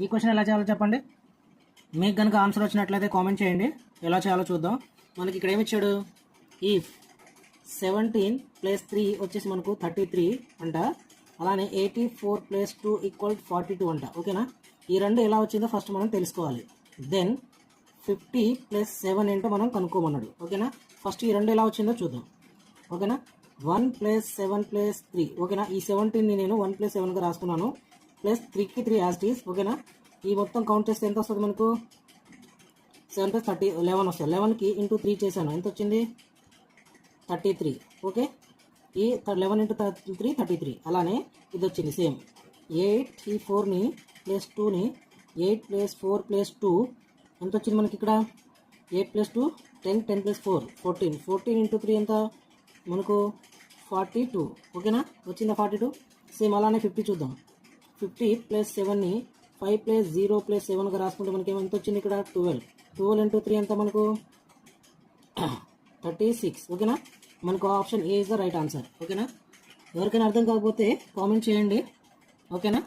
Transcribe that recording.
ఈ క్వశ్చన్ ఎలా చేయాలో చెప్పండి. మీకు కనుక ఆన్సర్ వచ్చినట్లయితే కామెంట్ చేయండి. ఎలా చేయాలో చూద్దాం. మనకి ఇక్కడ ఏమి ఇచ్చాడు, ఈ 17 + 3 వచ్చేసి మనకు 33 అంట. అలానే 84 + 2 = 42 అంట. ఓకేనా, ఈ రెండు ఎలా వచ్చిందో ఫస్ట్ మనం తెలుసుకోవాలి. దెన్ 50 + 7 ఏంటో మనం కనుక్కోమన్నాడు. ఓకేనా, ఫస్ట్ ఈ రెండు ఎలా వచ్చిందో చూద్దాం. ఓకేనా, 1 + 7 + 3. ఓకేనా, ఈ 17ని నేను 1 + 7గా రాసుకున్నాను. ప్లస్ 3కి 3 యాజ్ ఇట్ ఈస్. ఓకేనా, ఈ మొత్తం కౌంట్ చేస్తే ఎంత వస్తుంది మనకు, 7 + 30 11 వస్తుంది. 11కి × 3 చేశాను, ఎంత వచ్చింది, 33. ఓకే, ఈ 11 × 3 33. అలానే ఇది వచ్చింది సేమ్ 8. ఈ 4ని + 2ని 8 + 4 + 2 ఎంత వచ్చింది మనకి ఇక్కడ, 8 + 2 10, 10 + 4 14. 14 × 3 ఎంత మనకు 42. ఓకేనా, వచ్చిందా 42. సేమ్ అలానే 50 చూద్దాం. 50 + 7ని 5 + 0 + 7గా రాసుకుంటే మనకి ఎంత వచ్చింది ఇక్కడ, 12. 12 × 3 ఎంత మనకు 36. ఓకేనా, మనకు option A is the right answer. ఓకేనా, ఎవరికైనా అర్థం కాకపోతే కామెంట్ చేయండి. ఓకేనా.